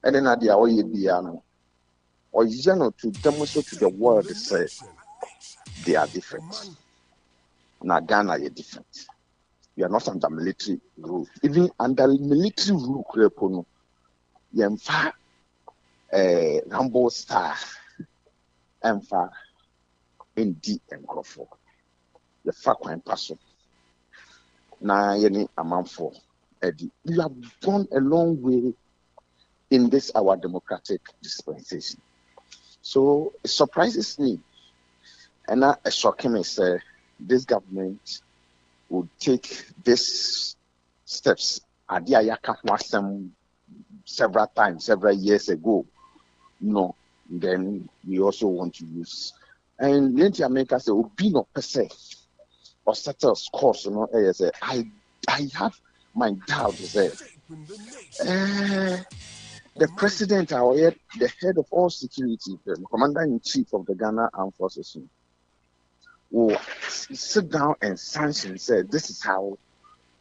And then at the Oyebiano, or to demonstrate to the world say they are different. Now Ghana is different. We are not under military rule. Even under military rule, Yemfa Rambo Star Emfa ND and Crawford. The fact when person. Na yeni Omanfm Eddie. We have gone a long way in this our democratic dispensation. So it surprises me. And now a shocking is this government will take these steps. Several times, several years ago. No, then we also want to use. And Linty America say, "Obi no per se or settle scores." I have my doubts there. The president, the head of all security, the commander-in-chief of the Ghana Armed Forces, will sit down and sanction, say, this is how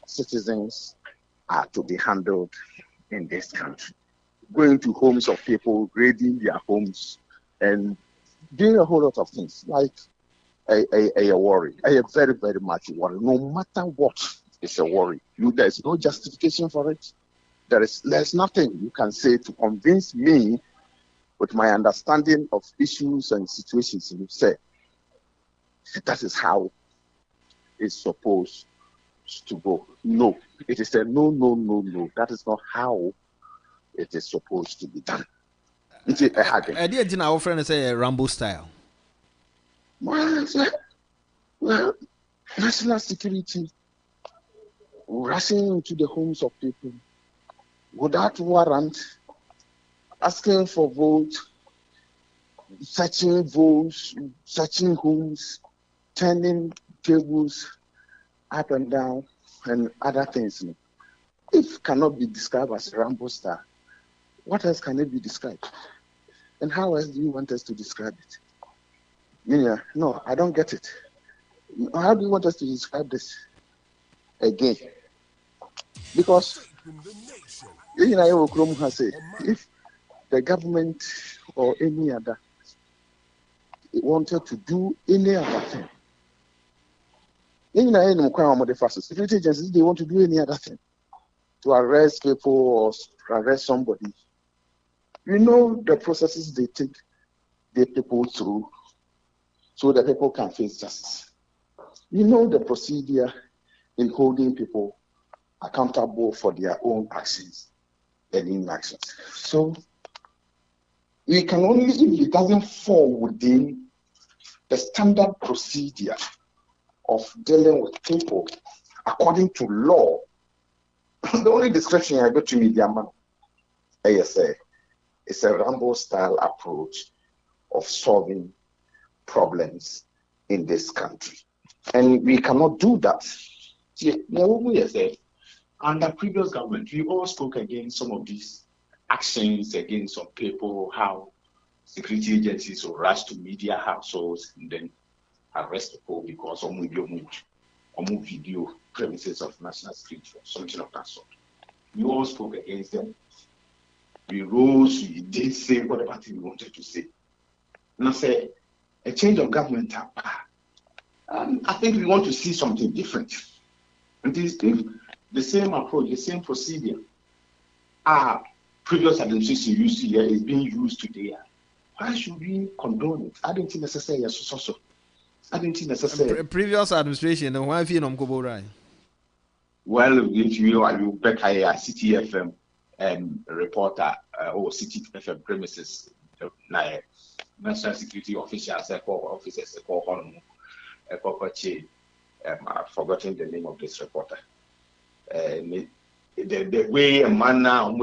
citizens are to be handled in this country. Going to homes of people, raiding their homes, and doing a whole lot of things, like a worry. I am very, very much worried. No matter what, it's a worry. There's no justification for it. There's nothing you can say to convince me with my understanding of issues and situations you say. That is how it's supposed to go. No, it is a no. That is not how it is supposed to be done. It's a hard. I did our friend say a Rambo style. Well, national security rushing into the homes of people without warrant, asking for votes, searching votes, searching homes, turning tables up and down, and other things. If cannot be described as a Rambo star, what else can it be described? And how else do you want us to describe it? Yeah, no, I don't get it. How do you want us to describe this again? Because has said, if the government or any other wanted to do any other thing, security agencies, they want to do any other thing to arrest people or arrest somebody. You know the processes they take the people through so that people can face justice. You know the procedure in holding people accountable for their own actions and inactions. So we can only, if it doesn't fall within the standard procedure of dealing with people according to law, the only description I got to media man, ASA, is a Rambo style approach of solving problems in this country. And we cannot do that. See, under previous government, we all spoke against some of these actions against some people, how security agencies will rush to media households and then arrest people because of video premises of national security or something of that sort. We all spoke against them. We rose, we did say whatever thing we wanted to say. And I said, a change of government, I think we want to see something different. And if the same approach, the same procedure, our previous administration used to here is being used today, why should we condone it? I don't think necessary. I don't think necessary. Previous administration, why if you don't go right? Well, if you back a City FM reporter or City FM premises, national security officials, officers, I've forgotten the name of this reporter. The way a man now,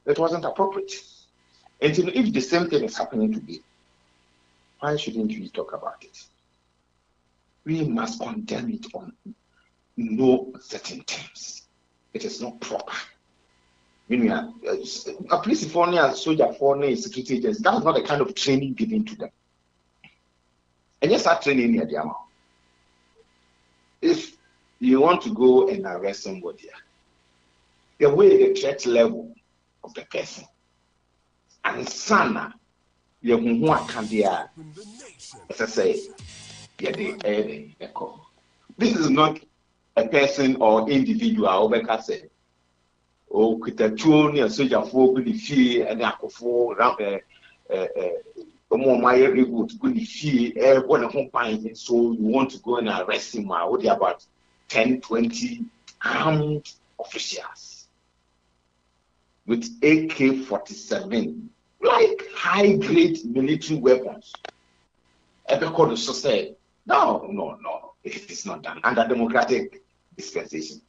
it wasn't appropriate. And if the same thing is happening today, why shouldn't we talk about it? We must condemn it on no certain terms. It is not proper. When a police for a soldier for a security agents, that's not the kind of training given to them. And yes, that training near the amount. If you want to go and arrest somebody, the way the threat level of the person. And sana, you can be as I say, this is not a person or individual over say, oh, Kitatuan, a soldier for good fee and alcohol, my every good fee, one of them, so you want to go and arrest him. I would about 10, 20 armed officials with AK-47, like high-grade military weapons. Everybody so say, no, it is not done under democratic dispensation.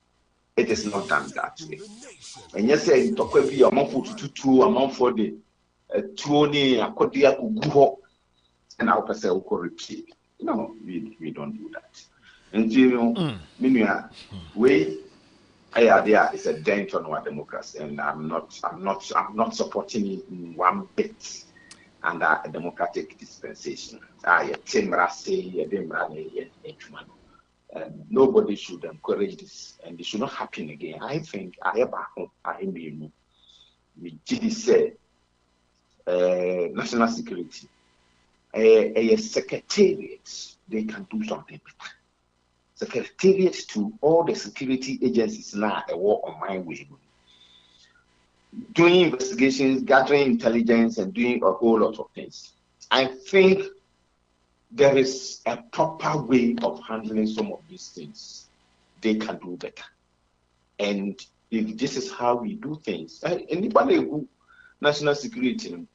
It is not done that way. And yes, it talk be a month for two, a month for the 20, a kodia kuguho, and our person will repeat. No, we don't do that. And you know, we there is a dent on our democracy, and I'm not supporting it in one bit under a democratic dispensation. Nobody should encourage this, and it should not happen again. I think we say national security, a secretariat, they can do something better. Secretariat to all the security agencies now a war on my way. Doing investigations, gathering intelligence, and doing a whole lot of things. I think there is a proper way of handling some of these things. They can do better. And if this is how we do things, anybody who national security,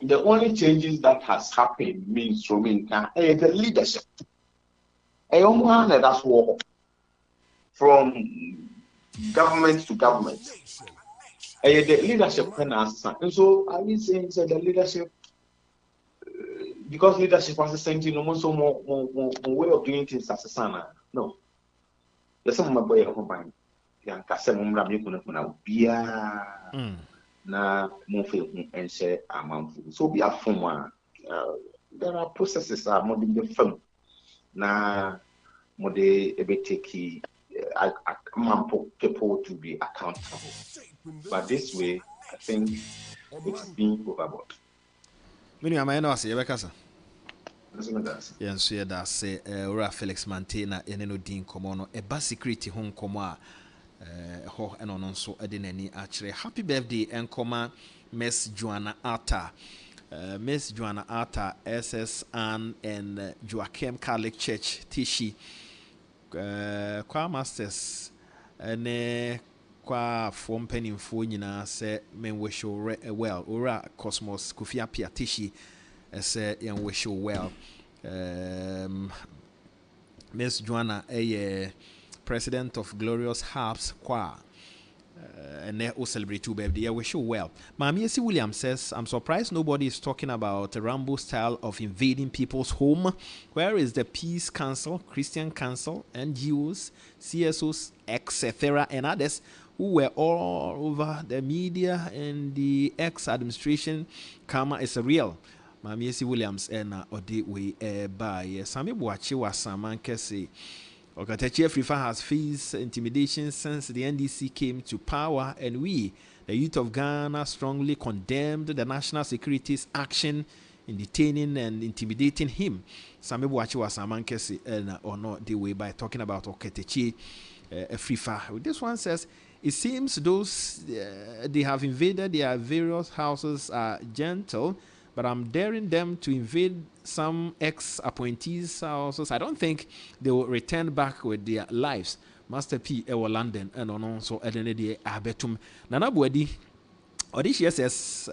the only changes that has happened means from the leadership. That's war from government to government. The leadership can answer. And so I will say the leadership, because leadership has the same thing, almost more way of doing things as a son. No. There's some of my boy of mine. Young Cassamum Ramukuna Bia na Mofi and say a month. So be a former. There are processes are more than the film. Na mode ebeteki people to be accountable, but this way I think it's being overboard. Many am I know say yebekasa. Yes, so that say Ora Felix Mantena eneno din komo no eba security ho komo a ho eno no so ade nani akire. Happy birthday enkoma Miss Joanna Arta. Miss Joanna Arta, SS Ann and Joachim Catholic Church, Tishi, Qua Masters, and Qua Form Penny Funina, say, men wish you well, Ora Cosmos, Kufia Pia Tishi, say, young wish you well. Miss Joanna, a president of Glorious Harps, Qua. And they will celebrate your birthday. I wish you well. Mami C. Williams says, I'm surprised nobody is talking about the Rambo style of invading people's home. Where is the Peace Council, Christian Council, NGOs, CSOs, etc., and others who were all over the media and the ex-administration? Karma is real. Mami C. Williams and Ode we by Sami Buachi was Saman Kese. Okatechi Afrifa has faced intimidation since the NDC came to power, and we, the youth of Ghana, strongly condemned the national security's action in detaining and intimidating him. Sami Buachi was Amankesi or not the way by talking about Okatechi Afrifa. This one says, it seems those they have invaded their various houses are gentle, but I'm daring them to invade some ex-appointees' houses. I don't think they will return back with their lives. Master P. Ewa London and also Edenedi Abetum. Nana Buedi, Odishia says,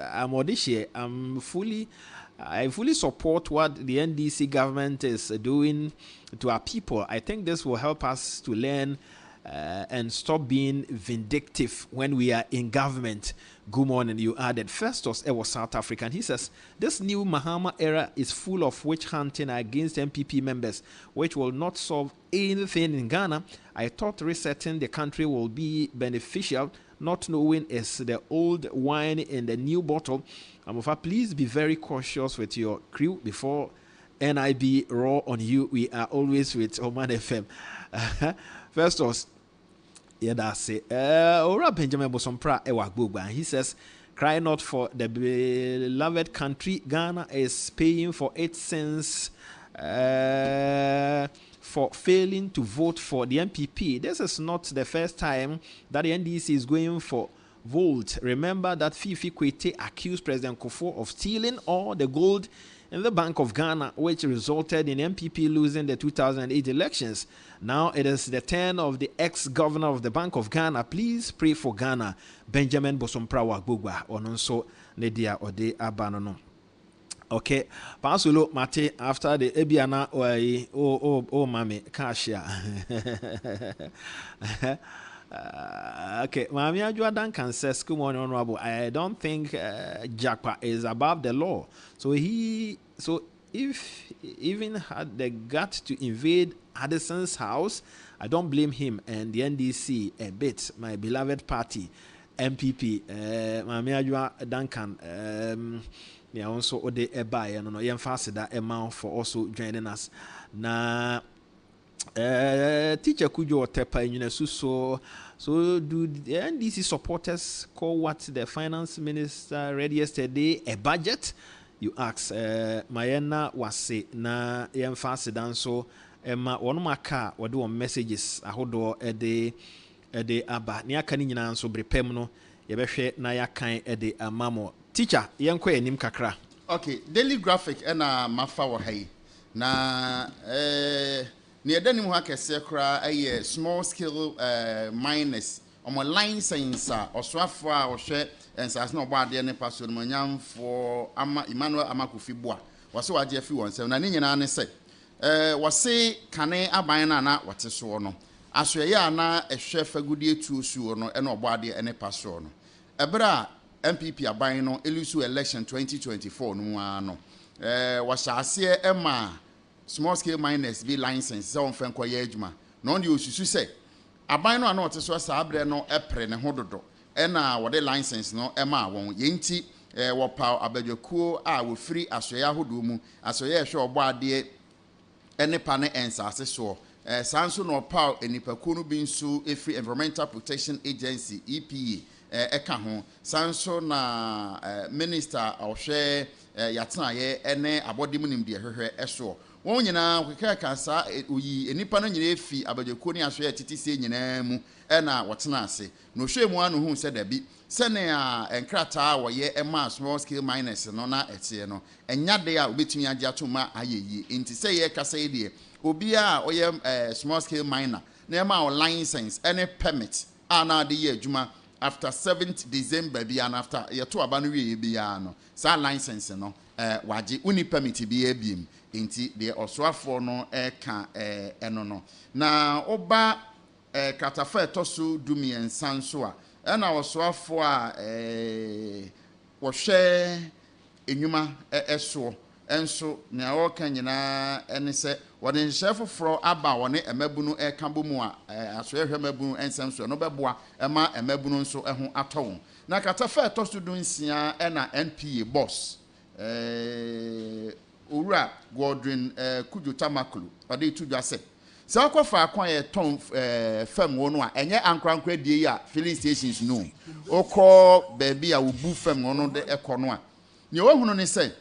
I fully support what the NDC government is doing to our people. I think this will help us to learn and stop being vindictive when we are in government. Good morning, you added. Festus was South African. He says, this new Mahama era is full of witch hunting against MPP members, which will not solve anything in Ghana. I thought resetting the country will be beneficial, not knowing is the old wine in the new bottle. Amofa, please be very cautious with your crew before NIB raw on you. We are always with Oman FM. Festus, Yeah, that's it. Ora Benjamin Bosompra Ewagbogba. He says, cry not for the beloved country. Ghana is paying for its sins for failing to vote for the MPP. This is not the first time that the NDC is going for vote. Remember that Fifi Kwete accused President Kufuor of stealing all the gold in the Bank of Ghana, which resulted in MPP losing the 2008 elections. Now it is the turn of the ex-governor of the Bank of Ghana. Please pray for Ghana. Benjamin Bosompra Wagbogba. Ononso Nedia Ode Abanono. Okay, Pansulo Mate after the Ebiana oh mami Kashia. Okay, Mami Ajua Duncan says, "Good morning, Honorable. I don't think Jakpa is above the law. So if even had the gut to invade Addison's house, I don't blame him and the NDC a bit. My beloved party, MPP, Mami Ajua Duncan. Yeah, also Ode Ebai, and no yemfase that amount for also joining us. Na teacher Kujo Tepa in so do the NDC supporters call what the finance minister read yesterday a budget? You ask. Mayena was say na yemfase dan so Emma one maka or do messages a hodo ede aba ni aka ni nyina so brepem no yebehwe na yakan ede amamo. Teacher, yanko enim kakra. Okay, daily graphic na mafa wo hai. Na ne edanim ho akese kra small scale miners omo license osoafo a ohwe ensas na obaade ne paso no nyamfo ama Emmanuel Amakufibua wase waje afi wonsem na ne nyina ne se wase kane aban na wate so no asoye ana ehwe fagudie tuosuo no na obaade ne paso no ebra MPP aban no elusu election 2024 no ano wasase ema small scale miners be license so on fen koye adwuma no on de osusu se aban no ana oteso saabre no epre ne hododo na wode license no ema won yenti wo pa abadwakuo a wo free asoye ahodo mu asoye ehwe obo ade ene pa ne ensase so sanso no pa enipakuo no bi nso efree Environmental Protection Agency EPA eka ho sanso na minister ohwe yatena ye ene abodim nim de hwehwe eso won nyina kweka kansa oyi enipa no nyina efi abadwako ni aso ye titise nyina mu ena wotena ase no hwe mu anu hu se dabi sene a enkrata wo ye ema small scale miners no na etie no enyade a obetumi age atoma ayeyi enti se ye kasa ye de obi a oye small scale miner na ema o license ene permit ana de ye adwuma after 7th December bi and after yeto aba no wie bi ya no sa license no waje uni permit bi ebiem enti de osoafo no ka eno no na oba katafa etoso dumien sanso a na osoafo a wo hwe enwuma eso enso na o kan nyina ene se wode nhye foforo aba wone emabunu ekabomu a asoehwe mabunu ensem so no beboa ema emabunu nso ho atɔwo na katafa etoso du nsia na NPA boss owura Godwin Kujo Tamakulu ode tudwa se se akofa akwan ye ton fam wo no a enye ankrankra die ya filling stations no okọ baby a wobu fam wo no de ekọ a ne ohunu ne se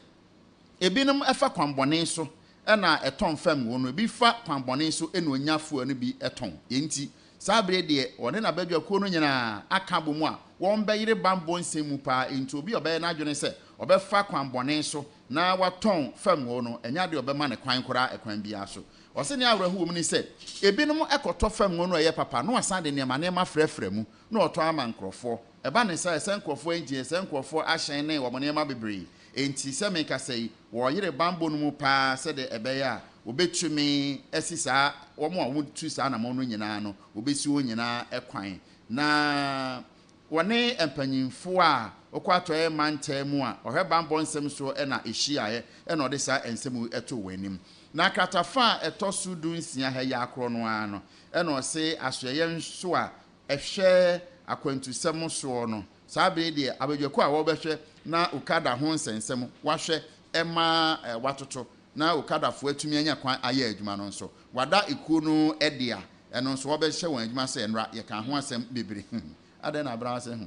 ebinum efa kwambone so na eton fam wo no bi fa kwambone so eno onyafuo no bi eton yenti sabre de one na badwakuo no nyina aka bomu a won beyire bambo nsemu pa enti obi obeye na adwene se obefa kwambone so na waton fam wo no enya de obema ne kwan kora ekwan bia so ose ne awrahu mu ni se ebinum ekoto fam wo no eye papa no asande ne ma frɛfrɛ mu na oto ama nkrofo eba ne se nkrofo engie se nkrofo ahyen ne wo ne ma bebre enti se me ka sei wo yire bambo no mu pa se de ebe ya obetumi esisa wo mo a wo tu sa na mo no nyina no obesi wo nyina ekwan na wone empanyimfo a okwato e mantemu a ohwe bambo nsem so na ehia e na ode sa ensem eto wanim na katafa etosu du nsia ha ya akro no ano e na ose asoye nso a ehwe akwantusem so no sabe de abadwako a wo behwe na ukada ho nsensem wahwe ema watoto na ukadafo atumi anya kwan aye adwuma no nso wada ekuo no edia ɛno nso wɔbɛhyɛ wɔn adwuma sɛ nra yɛka ho asɛm bebree adan na abra sɛ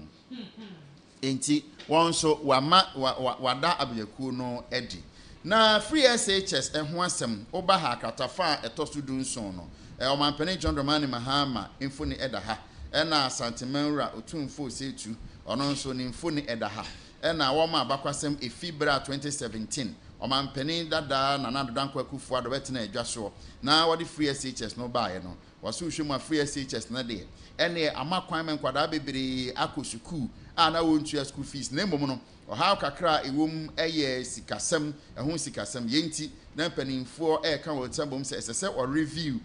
enti wɔn nso wada abiyakuo no edi na free SHS ɛho asɛm oba ha kratafa a ɛtɔ so du nson no ɔmanpanin John Dramani Mahama info ni ɛda ha ɛna Santimenra otumfo setu ɔno nso ni info ni ɛda ha ɛna wɔn abakwasɛm efibra 2017 ɔmanpanin dada Nana Danko Akufo ado bɛtena adwa so na wɔde free SHS no baeɛ no wɔso hwɛ mu free SHS na de ɛne amakwan men kwada bebree akɔ sukuu a na wɔntua school fees na mmom no ɔhaw kakra ewom ɛyɛ sikasɛm ɛho sikasɛm yɛnti na mpanimfoɔ ɛka wɔ tsambom sɛ ɛsɛ sɛ ɔ review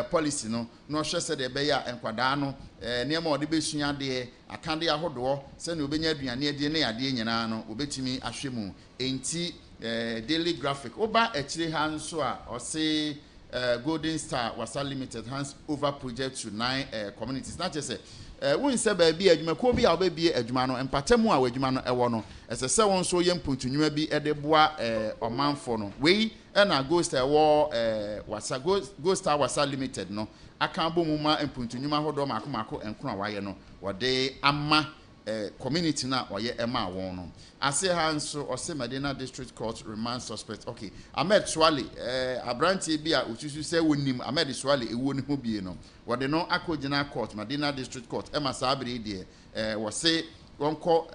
policy no na ɔhwɛ sɛ de bɛyɛ a nkwadaa no nneɛma ɔde bɛsua deɛ akande ahodoɔ sɛ ne obɛnya aduane ade ne adeɛ nyinaa no obɛtumi ahwɛ mu enti daily graphic oba akyire ha nso a ɔse Golden Star Wasa Limited hands over project to 9 communities. Not just won say baabi adwuma ko bi a obebie adwuma no empatemu a adwuma no ewo no ese se won so ye mpuntu nwuma bi ede boa omanfo no we na Ghost Wasa Ghost Star Wasa Limited no aka bo mu ma mpuntu nwuma hodo mako enkro waye no wode ama community na oye ema won no ase ha nso ose Medina District Court remand suspect. Okay, Ahmed Swale abranti bi a osusu se wonim Ahmed Swale ewo ne ho bie no wode no akogina court Medina District Court ema sabre die wose wonko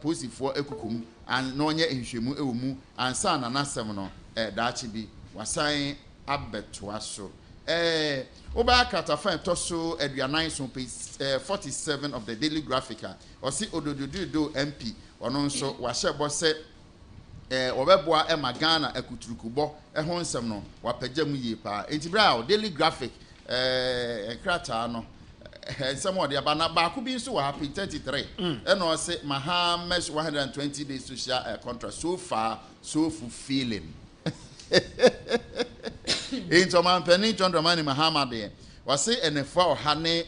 posifo ekukum an no nye nhwemu ewo mu ansa na nasem no daachi bi wasan abetoa so Oba Katafa Toso Eduanan so page 47 of the Daily Graphica or see Odododo MP or non so washe bose obeboa Magana ekuturukubo ehonsem no wapagya mu yie pa enti bra Daily Graphic krata no some of the abana ba ku bi nso wa happy 33 and no say Mahamesh 120 days social contract so far so fulfilling. In Omanfm John Dramani Mahama de wase enefa ohane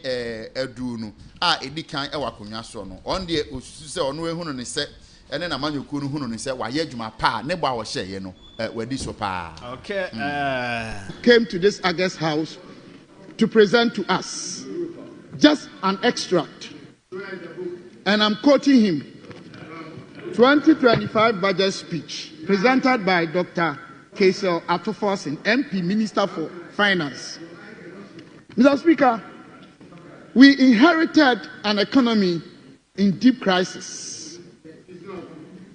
edu no a edikan e wakonwa so no on de osusu se ono ehunu ne se ene na manyoku no hunu ne se waye adwuma pa ne gba wo hyeye no wadi so pa. Okay, came to this August house to present to us just an extract, and I'm quoting him. 2025 budget speech presented by Dr. Kaisel Atoforsin, MP, Minister for Finance. Mr. Speaker, we inherited an economy in deep crisis,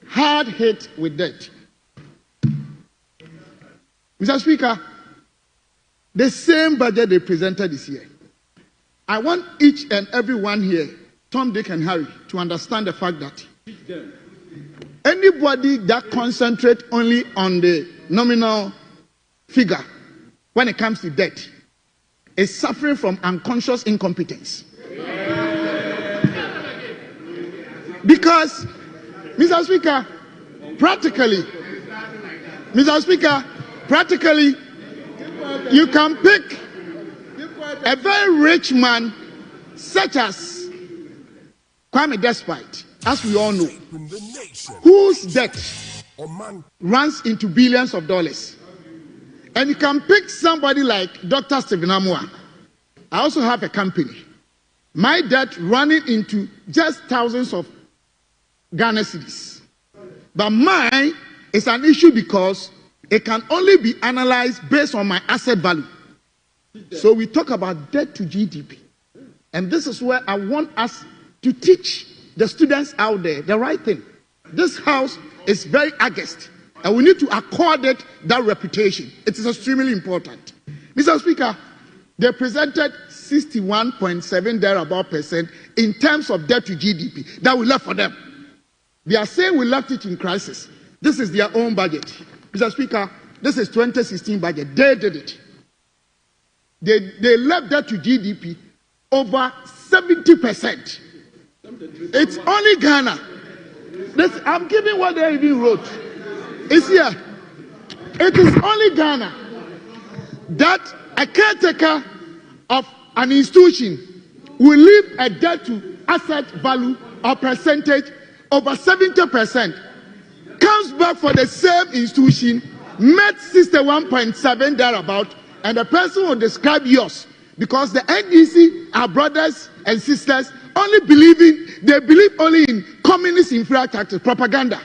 hard hit with debt. Mr. Speaker, the same budget they presented this year. I want each and every one here, Tom, Dick, and Harry, to understand the fact that anybody that concentrates only on the nominal figure when it comes to debt is suffering from unconscious incompetence. Because, Mr. Speaker, practically, you can pick a very rich man such as Kwame Despite, as we all know, whose debt runs into billions of dollars. And you can pick somebody like Dr. Stephen Amua. I also have a company. My debt running into just thousands of Ghana cedis. But mine is an issue because it can only be analyzed based on my asset value. So we talk about debt to GDP. And this is where I want us to teach the students out there the right thing. This house is very august, and we need to accord it that reputation. It is extremely important. Mr. Speaker, they presented 61.7 thereabout percent in terms of debt to GDP that we left for them. They are saying we left it in crisis. This is their own budget. Mr. Speaker, this is 2016 budget. They did it. They left debt to GDP over 70%. It's only Ghana. I'm giving what they even wrote. It's here. It is only Ghana that a caretaker of an institution will leave a debt to asset value or percentage over 70%, comes back for the same institution, met 61.7 thereabout, and the person will describe yours because the NDC are brothers and sisters, they believe only in communist infrastructure, propaganda.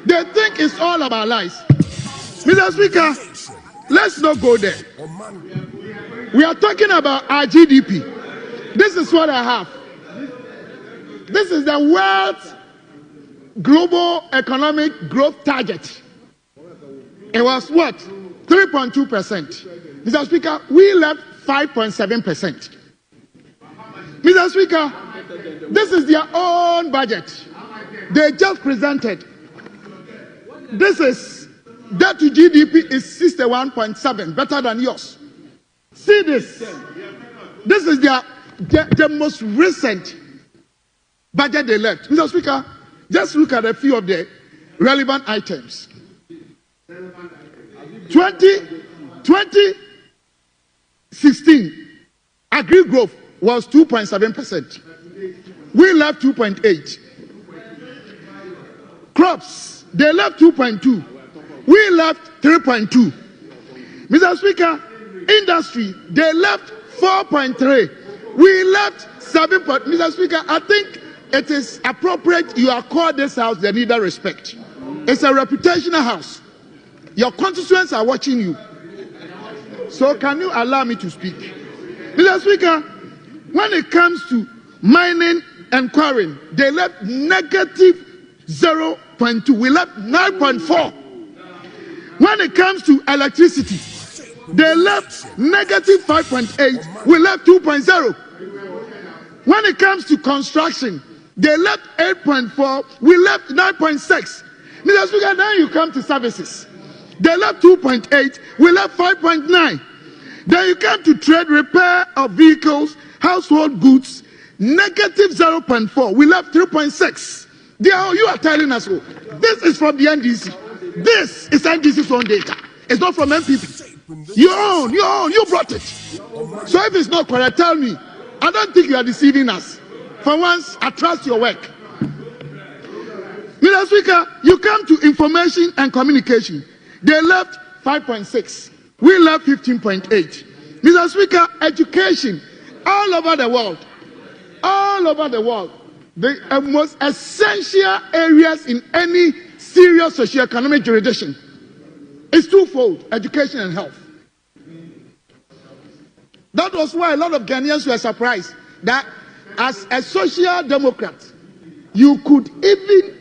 They think it's all about lies. Mr. Speaker, let's not go there. We are talking about our GDP. This is what I have. This is the world's global economic growth target. It was what? 3.2%. Mr. Speaker, we left 5.7%. Mr. Speaker, this is their own budget. They just presented. This is debt to GDP is 61.7, better than yours. See this. This is the most recent budget they left. Mr. Speaker, just look at a few of the relevant items. 2016, agri growth was 2.7%. We left 2.8. Crops, they left 2.2. We left 3.2. Mr. Speaker, industry, they left 4.3. We left 7. Mr. Speaker, I think it is appropriate you are called this house the leader respect. It's a reputational house. Your constituents are watching you. So can you allow me to speak? Mr. Speaker, when it comes to mining and quarrying, they left negative 0.2. We left 9.4. When it comes to electricity, they left negative 5.8. We left 2.0. When it comes to construction, they left 8.4. We left 9.6. Mr. Speaker, then you come to services. They left 2.8. We left 5.9. Then you come to trade, repair of vehicles, household goods, negative 0.4. We left 3.6. You are telling us, oh, this is from the NDC. This is NDC's own data. It's not from MPP. Your own, you brought it. So if it's not correct, tell me. I don't think you are deceiving us. For once, I trust your work. Mr. Speaker, you come to information and communication. They left 5.6. We left 15.8. Mr. Speaker, education, all over the world, the most essential areas in any serious socio-economic jurisdiction is twofold: education and health. That was why a lot of Ghanaians were surprised that as a social democrat, you could even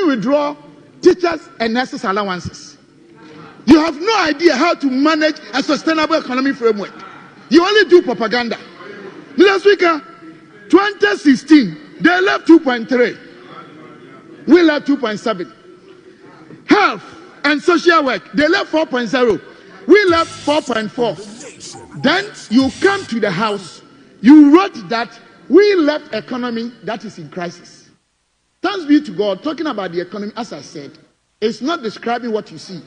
withdraw teachers and nurses allowances. You have no idea how to manage a sustainable economic framework. You only do propaganda. Mr. Speaker, 2016, they left 2.3. We left 2.7. Health and social work, they left 4.0. We left 4.4. Then you come to the house, you wrote that we left economy that is in crisis. Thanks be to God, talking about the economy, as I said, it's not describing what you see.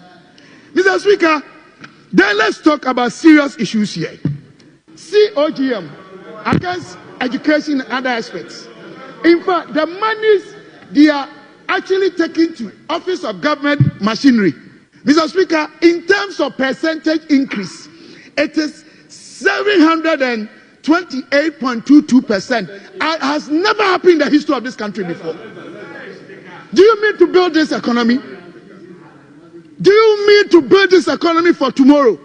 Mr. Speaker, then let's talk about serious issues here. COGM against education and other aspects. In fact, the monies they are actually taken to Office of Government Machinery. Mr. Speaker, in terms of percentage increase, it is 728.22%. It has never happened in the history of this country before. Do you mean to build this economy? Do you mean to build this economy for tomorrow?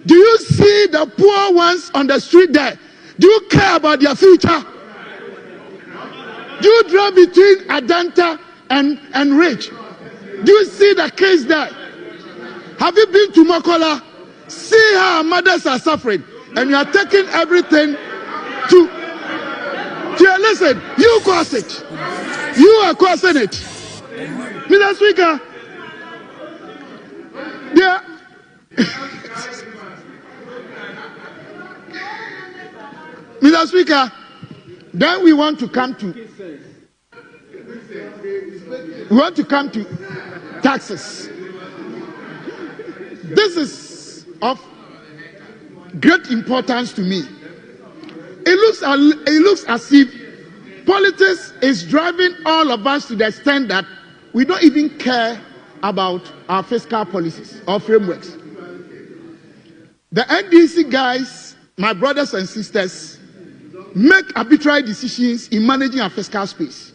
Do you see the poor ones on the street there? Do you care about their future? Do you drive between Adanta and Ridge? Do you see the kids there? Have you been to Mokola? See how our mothers are suffering, and you are taking everything to listen. You cause it. You are causing it. Mr. Speaker, Mr. Speaker, then we want to come to taxes. This is of great importance to me. It looks as if politics is driving all of us to the extent that we don't even care about our fiscal policies or frameworks. the NDC guys, my brothers and sisters, make arbitrary decisions in managing our fiscal space.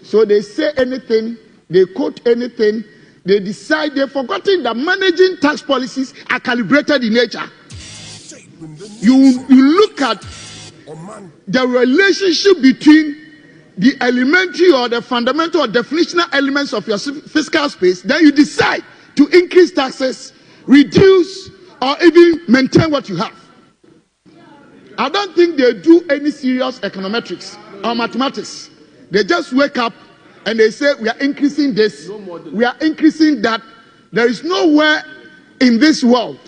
So they say anything, they quote anything, they decide, they've forgotten that managing tax policies are calibrated in nature. You look at the relationship between the elementary or the fundamental or definitional elements of your fiscal space, then you decide to increase taxes, reduce, or even maintain what you have. I don't think they do any serious econometrics or mathematics. They just wake up and they say, we are increasing this, we are increasing that. There is nowhere in this world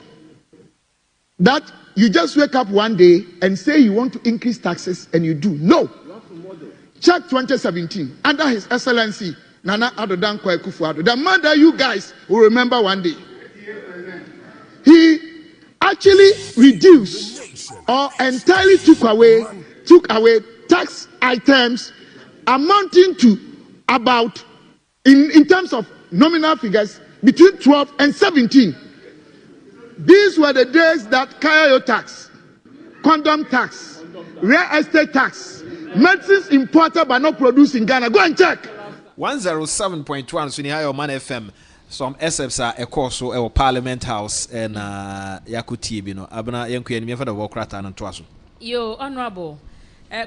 that you just wake up one day and say you want to increase taxes and you do. No. Check 2017 under His Excellency Nana Addo Dankwa Akufo-Addo, the man that you guys will remember one day. He actually reduced or entirely took away tax items amounting to about, in terms of nominal figures, between 12 and 17. These were the days that Kayayo tax, condom tax, real estate tax, medicines imported but not produced in Ghana. Go and check. 107.1 Sunihayo Omanfm. Some SFs are a course so Parliament House and Yakuti Bino. Abana Yanku and Mifa the Wokrata and Twasso. Yo, Honorable.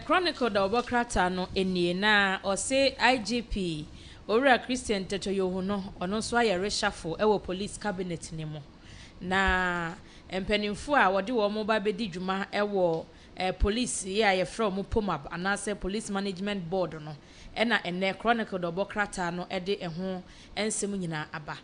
Chronicle the Wokrata no eni na or say IGP or Christian Teto Yohuno or no swire reshuffle ewo police cabinet nemo. Na empenimfo a wodi wo mo ba bedi dwuma ewo police ye from Pomab and I say police management board no ena ene chronicle do bokrata no ede eho ensem nyina aba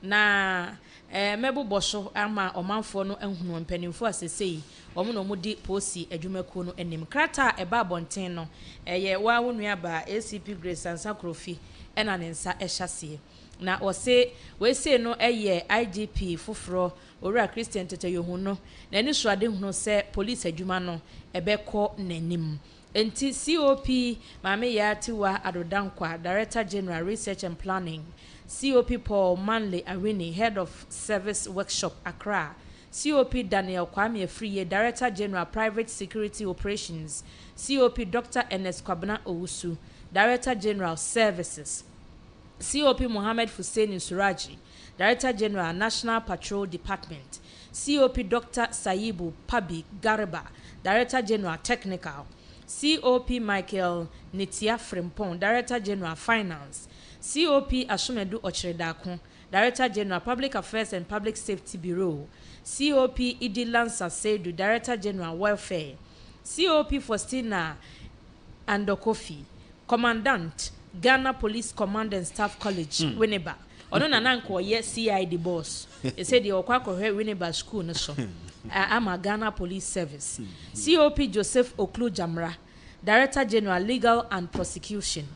na mebu boso ama omanfo no ehunu empenimfo asesei omo no mudi posi adwumaku no enim krata eba bonten no ye wa wonu aba ACP Grace Ansakrofi ena ne nsa ehyasie na ose we say no IGP foforo owura Christian Tete Yohu no na ni suade hunu se police adwuma no ebekọ nanim enti COP Mame Yatiwa Adodankwa Director General Research and Planning, COP Paul Manley Awini Head of Service Workshop Accra, COP Daniel Kwame Afriye Director General Private Security Operations, COP Dr. Ernest Kwabena Owusu Director General Services, COP Mohammed Hussein Suraji Director General National Patrol Department, COP Dr. Saibu Pabi Garba Director General Technical, COP Michael Nitia Frimpong Director General Finance, COP Ashumedu Ochredakun Director General Public Affairs and Public Safety Bureau, COP Idilan Sasedu Director General Welfare, COP Faustina Andokofi Commandant Ghana Police Command and Staff College, Winneba. Ono na nanko ye CID boss. He said the okwako he Winneba school no so. I'm a Ghana Police Service. COP Joseph Oklu Jamra, Director General Legal and Prosecution.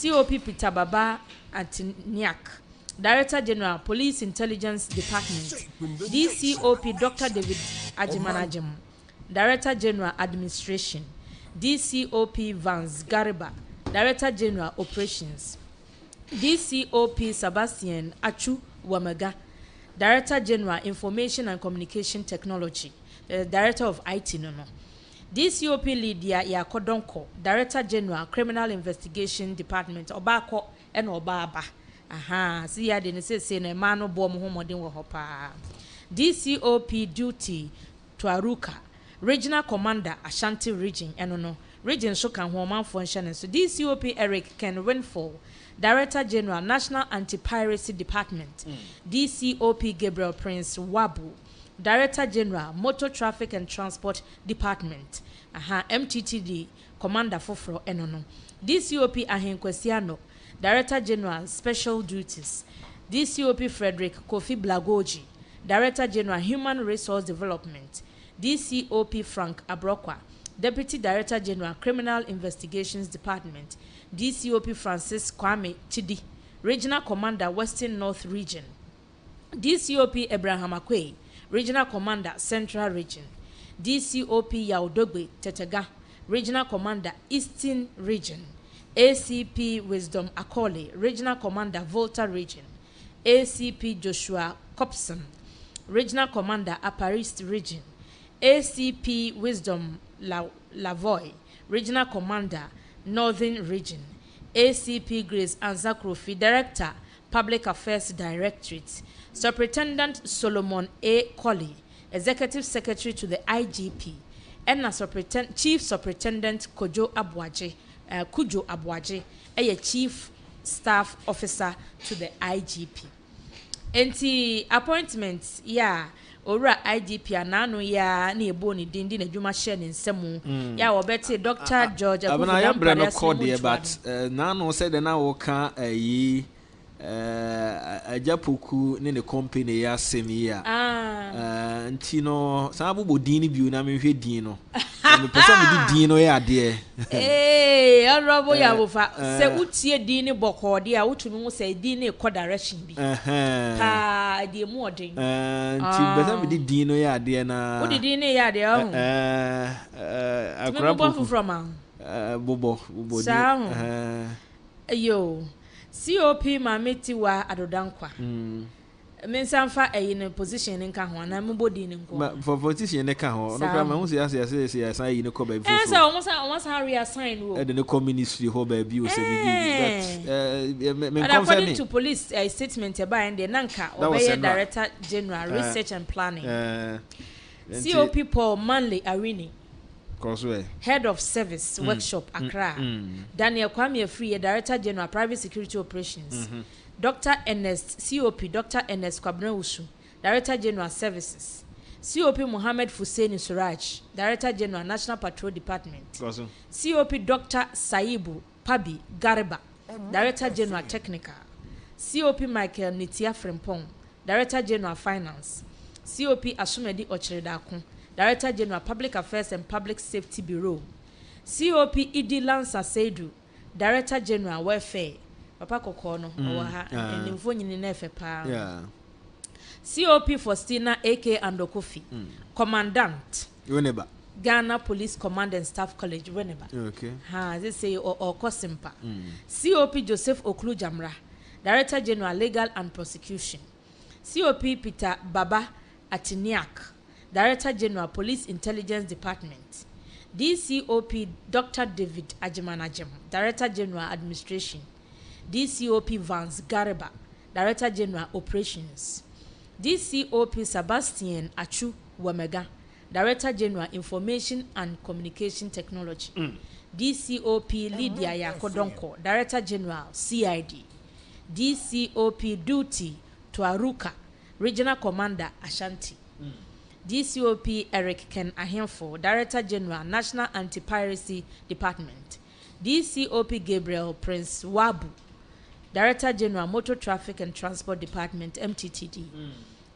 COP Peter Baba Antiniak, Director General Police Intelligence Department. DCOP Dr. David Ajimanajim, Director General Administration. DCOP Vance Gariba, Director General Operations. DCOP Sebastian Achu Wamaga, Director General Information and Communication Technology, Director of IT Nono. DCOP Lydia Yakodonko, Director General Criminal Investigation Department, Obako and Obaba. Aha, see ya didn't say ne mano bom homodin wo hopa. DCOP Duty Tuaruka, Regional Commander Ashanti Region, enono. Region Shokan Woman Function, so DCOP Eric Ken Winfall, Director General National Anti-Piracy Department, DCOP Gabriel Prince Wabu, Director General Motor Traffic and Transport Department, MTTD Commander Fofro Enono, DCOP Ahenkwesiano, Director General Special Duties, DCOP Frederick Kofi Blagoji, Director General Human Resource Development, DCOP Frank Abrokwa, Deputy Director General Criminal Investigations Department, DCOP Francis Kwame Chidi, Regional Commander Western North Region, DCOP Abraham Akwe, Regional Commander Central Region, DCOP Yaudogbe Tetega, Regional Commander Eastern Region, ACP Wisdom Akole, Regional Commander Volta Region, ACP Joshua Copson, Regional Commander, Upper East Region. ACP Wisdom Lavoy, Regional Commander, Northern Region. ACP Grace Anzakrofi, Director, Public Affairs Directorate. Superintendent Solomon A. Colley, Executive Secretary to the IGP. And Chief Superintendent Kujo Abuaje, a Chief Staff Officer to the IGP. Enti appointments, yeah. Ora IGP anano ya na ebo ni dindi na dwuma hye ne nsemu ya obete Dr. George Abana ya bre no code but nano said na wo ka yi ajapoku ne company ya semi ya nti no sa bobo din bi na me hwe din no me pesa me di din no ya de honorable ya wo fa se utie din ne bokode a wutumi wo se din ne ko direction bi pa de mu odin nti pesa me di din no ya de na wo di din ne ya de ho akra bobo from bobo ayo COP mameti wa adodankwa mensanfa in position nka ho na mbodi ni nko for position ne ka ho no kra ma hu se say yi ne ko ba bi so almost reassign wo e de ne ministry ho ba bi o se bi but according to police statement e ba and nanka obey director general research and planning COP Paul Manley Arini Head of Service Workshop Accra. Daniel Kwame Free, Director General Private Security Operations. Dr. Ernest COP Dr. Ernest Kwabnewusu, Director General Services. COP Mohammed Fuseni Suraj, Director General National Patrol Department. COP Dr. Saibu Pabi Gariba, Director General Technical. COP Michael Nitia Frimpong, Director General Finance. COP Asumedi Ocheredakun, Director General Public Affairs and Public Safety Bureau. COP Idi Lansa Seidu, Director General Welfare. Papa Kokono, and Infoni Nefe Pa. COP Faustina AK Andokofi, Commandant. Whenever Ghana Police Command and Staff College, whenever. Okay. They say or Kosimpa. COP Joseph Oklu Jamra, Director General Legal and Prosecution. COP Peter Baba Atiniak, Director General Police Intelligence Department. DCOP Dr. David Ajimanajem, Director General Administration. DCOP Vance Gariba, Director General Operations. DCOP Sebastian Achu Wamega, Director General Information and Communication Technology. DCOP Lydia Yakodonko, Director General CID. DCOP Duty Tuaruka, Regional Commander Ashanti. DCOP Eric Ken Ahemfo, Director General National Anti-Piracy Department. DCOP Gabriel Prince Wabu, Director General Motor Traffic and Transport Department MTTD.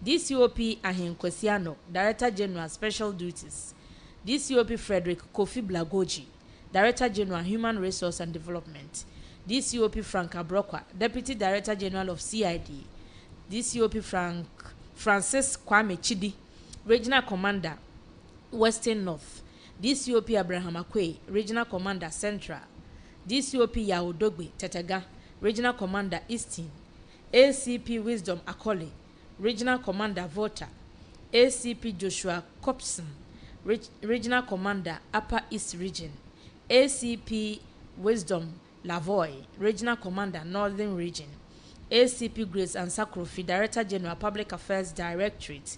DCOP Ahin Kwesiano, Director General Special Duties. DCOP Frederick Kofi Blagoji, Director General Human Resource and Development. DCOP Frank Abrokwa, Deputy Director General of CID. DCOP Francis Kwame Chidi, Regional Commander Western North. DCOP Abraham Akwe, Regional Commander Central. DCOP Yahodogbe Tetega, Regional Commander Eastern. ACP Wisdom Akole, Regional Commander Volta. ACP Joshua Copson, Regional Commander Upper East Region. ACP Wisdom Lavoy, Regional Commander Northern Region. ACP Grace Ansakrofi, Director General Public Affairs Directorate.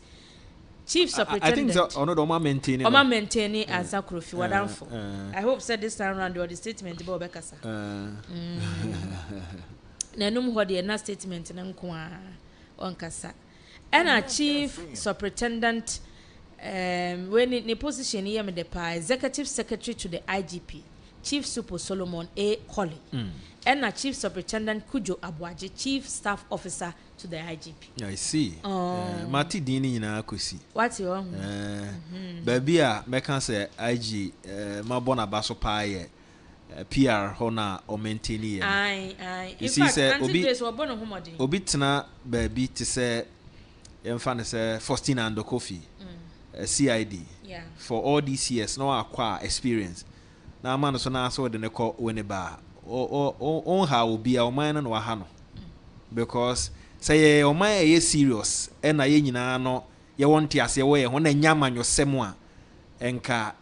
Chief Superintendent. I think so. Oma maintaining. Oma maintaining Ansakrofi Wadanfo. I hope said this time around the statement about Bekasa. Nanum hodi na statement na nkwa onkasa. And a Chief Superintendent when in the position here me the Executive Secretary to the IGP, Chief Super Solomon A. Colley. And a Chief Superintendent Kujo Abuaje, Chief Staff Officer to the IGP. I see. Mati dini na akosi. What's your baby a meka say IG mabona baso pa ye PR hona o maintain ye. Aye. You see say obi tena baby to say yemfa ne say Faustina and Kofi. CID. Yeah. For all these years no acquire experience. Na man so na so de ne ko weniba. On ha obi a o man no ha no. Because say o man e serious e na ye nyina no want to say we when nyama nyosem a enka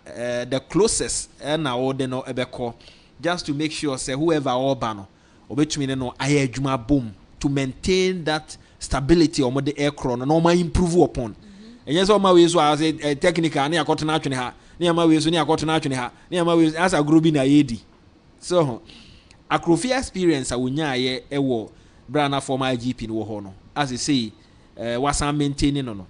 the closest na ode no ebeko just to make sure say whoever oba no obetumi no aye adwuma bom to maintain that stability or the aircraft no ma improve upon. And yes, all my ways was a technical near cotton action ha, near my ways near cotton action ha, near my ways as a group in a yedi. So a crofia experience I will nya a war brana for my GP in Wohono. As I say, was I maintaining no.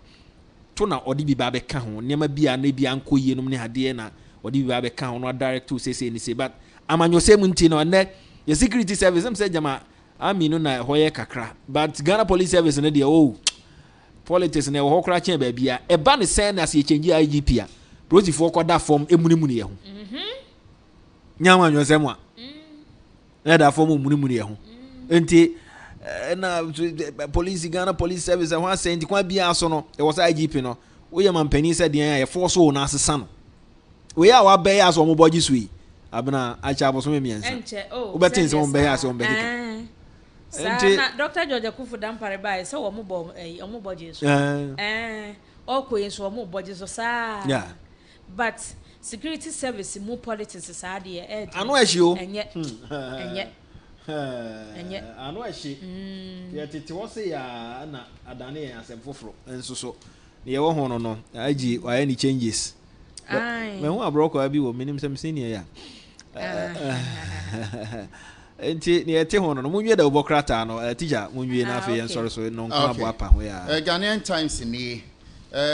Tona or DB Babe Cajon, never be a nebi uncle yenum near Diana or DB Babe Cajon or direct to say, but I'm on your same Muntino and that the security service, I'm saying, Jama, I mean, no, Hoya Kakra, but Ghana Police Service and the politics na wo kra chen ba bia e ba ne sen na se change IGP a proti fo koda form emunimuni ehu nyama nwosem a na da form emunimuni ehu enti na police Ghana Police Service ho asenti kwa bia so no e was IGP no wo ye mampani se den ya force wo na asesa no we ya wa be ya so mo boji sui abna acha bo so me miensa wo betin se mo be ya so mo be na Dr. George Kufu dampare bai so wo mo boje so okoyin so mo boje so sa yeah but security service mo politics sa de e anu ahyi o enye anu ahyi ye tete wo se ya na adane ya asem foforo enso so ye wo ho no agi why any changes me hu abroko abi wo minim sem senior ya enti ne ete ho no munwie da obokrata no teacher munwie na afi en sorry so no nka abo apa ho ya Ghanaian Times ni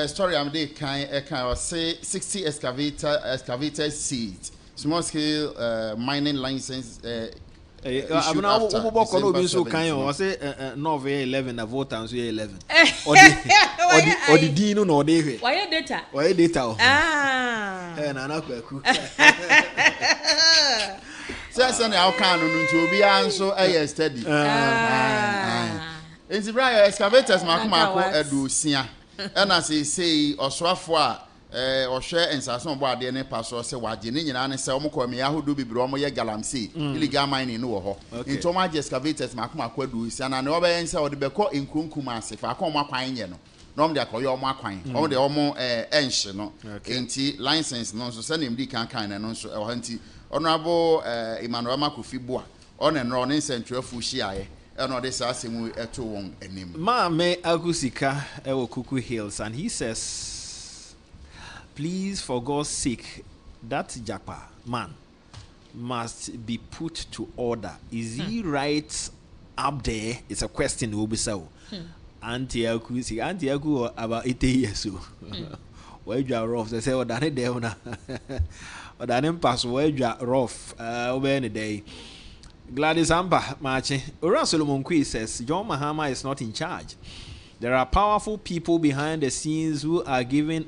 story am dey kan was say 60 excavator seized small scale mining license abuna wo ko no bi so kan o say Nov 11 na vote and so 11 odi din no odi hwe why data o na na kwaku Sasa na aka no nti obi anso eye steady enti bra excavators makoma edusia na say osoafo a ohwe ensaso bo ade ne paso se waje ne nyina ne se omko me yahodo bibiri omo ye galamsey illegal mining no wo ho enti omo age excavators makoma edusia na ne obaye nse ode beko enkunkum ase fa akon makwan nye no nom de akoyo omo akwan omo de omo enhye no enti license no so se na mdi kan na no so e ho enti Honorable Emmanuel Makufiboa on and running central Fushiae and all this asking to one name. Ma me Agusika Ewo Kuku Hills, and he says, please, for God's sake, that Japa man must be put to order. Is he right up there? It's a question will be so. Auntie Agu about 80 years so. Where you are rough, they say, oh, that day, or that impasse where you are rough, over any day. Gladys Amber, Marching. Ura Solomon Kui says, John Mahama is not in charge. There are powerful people behind the scenes who are giving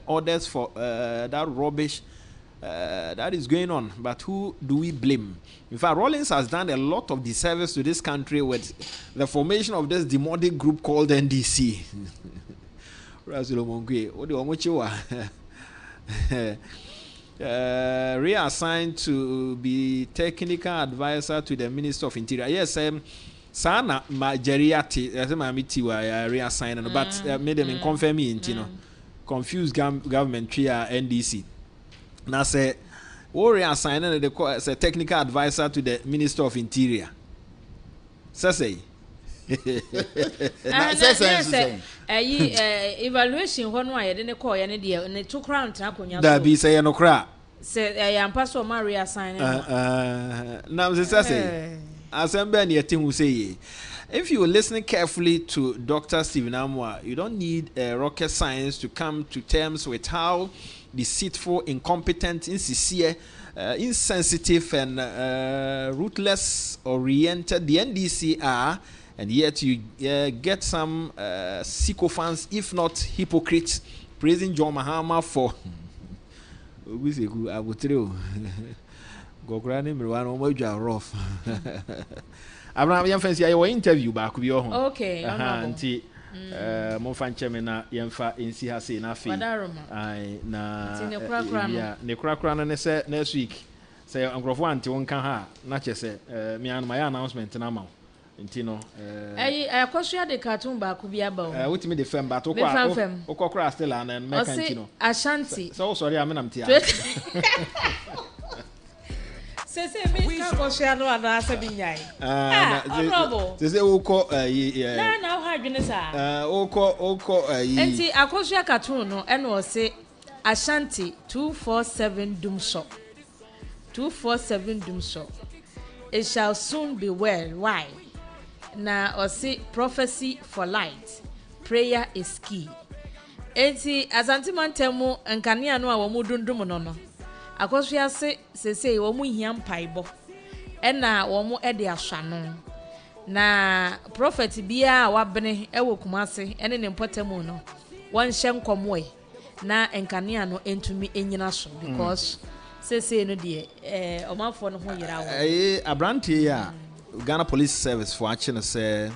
orders for that rubbish that is going on. But who do we blame? In fact, Rawlings has done a lot of disservice to this country with the formation of this demonic group called NDC. Reassigned to be technical advisor to the Minister of Interior. Yes, Sana Majeriati, as a mamiti were reassigned, but made them confirm me, confused government tria NDC. Now say, or reassigned as a technical advisor to the Minister of Interior. Say. Evaluation one way didn't call any dear and 2 crowns. That be say no crack. Say I am Pastor Maria sign. Now, say, as I'm Benny, a thing who say, if you were listening carefully to Dr. Stephen Amwa, you don't need rocket science to come to terms with how deceitful, incompetent, insincere, insensitive, and ruthless oriented the NDC are. And yet you get some sycophants, if not hypocrites, praising John Mahama for. We say, I would tell go granny, Mirwan, or you are rough. Abraham Yanfancy, I will interview back with your home. Okay, auntie. Mofan Chemena, Yanfa, in Sihasi, Nafi. I na Necracran and said next week. Say, Uncle One to one can ha, not just say, me and my announcement in Amount. Intino. I question the cartoon back could be about. What me the fem, but Okra still and Mecantino. Ashanti. So sorry, I'm an tia. Say, me can't share no other Sabinyai. They say, Oko, now, hardness. Oko, and see, I call you a cartoon and will say Ashanti 247 Doom Shop. 247 Doom Shop. It shall soon be well. Why? Now, or say prophecy for light. Prayer is key. And see, as Antimantemo and Kania no, our mudundum. Akosua se wo mu hiam paibo na wo mu ede ahwa na prophet bia wabene e wo kumase ene ne mpotemu no won hye nkomo na enkanea no entumi enyina so because se no de omanfo no ho yira wo abrantie ya Ghana Police Service for action say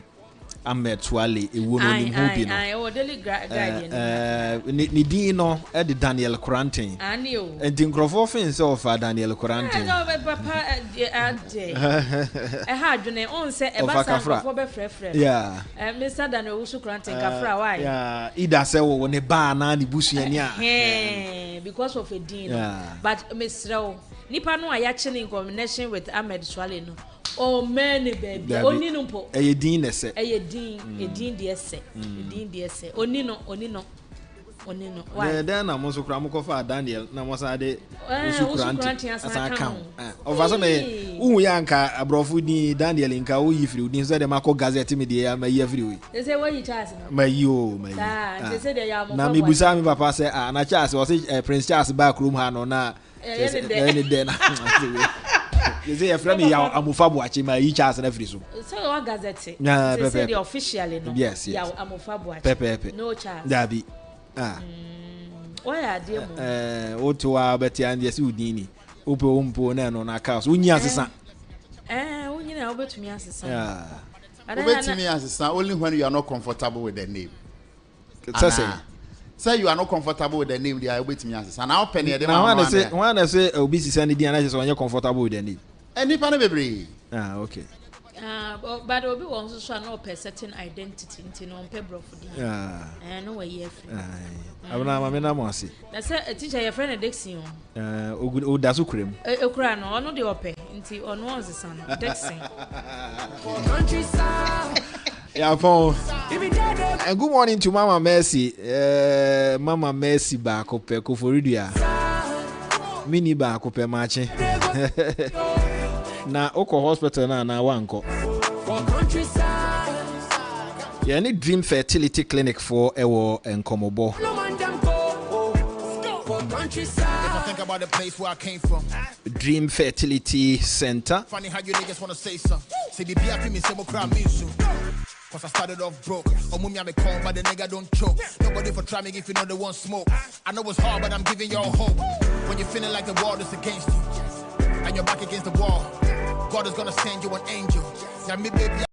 Ahmed Twale ewo no ni hobi no o daily guardian ni din no e de Daniel Corantin ani o enti nkrofo fin se of Daniel Corantin no papa ade ha adwene on se e ba sa nkrofo be frefre yeah Mr. Daniel Wusu Corantin kafra why yeah ida se wo ne ba na ni busuani a because of a din but Mr. nipa no ayache in combination with Ahmed Twale no oh man baby oni no po din ese din de ese din de ese oni no why then na mo so kra mo ko fa Daniel na mo sa de Usukuranti asa kan of asa me wu ya nka abrofu ni Daniel nka wo yifiri ni so de mako gazette me de ya ma yifiri we they say what you Charles no ma yo they say they ya mo na mi busa mi papa say na Charles o say Prince Charles back room ha no na any day na you say friend me ya amufa boachi ma yi Charles na free so what gazette they say the officially no yes ya amufa boachi pepe no Charles dabi why are they mo oto wa beti and yes udini opo umpo na no na house unyi asesa unyi na obetumi asesa obetumi asesa only when you are not comfortable with the name say you are not comfortable with the name they are obetumi asesa na open e dey one say obisi sani di na just when you comfortable with the name any pan bebre okay but obi won so na per certain identity nti no pe brofo di no we ye free abuna ma me na mo ase na say teacher your friend Dexin o da so kurem ekura no ono de ope nti ono won sesa no Dexin yeah phone and good morning to Mama Mercy Mama Mercy ba ko pe ko foridua mini ba ko pe mache na oko hospital na wanko yeah ni dream fertility clinic for ewo enkomobo if I think about the place where I came from Dream Fertility Center funny how you niggas want to say something say the BIP me say mo cry me so cause I started off broke mummy I be calm but the nigga don't choke nobody for try me if you know they want smoke I know it's hard but I'm giving y'all hope when you're feeling like the world is against you and you're back against the wall God is gonna send you an angel yeah me baby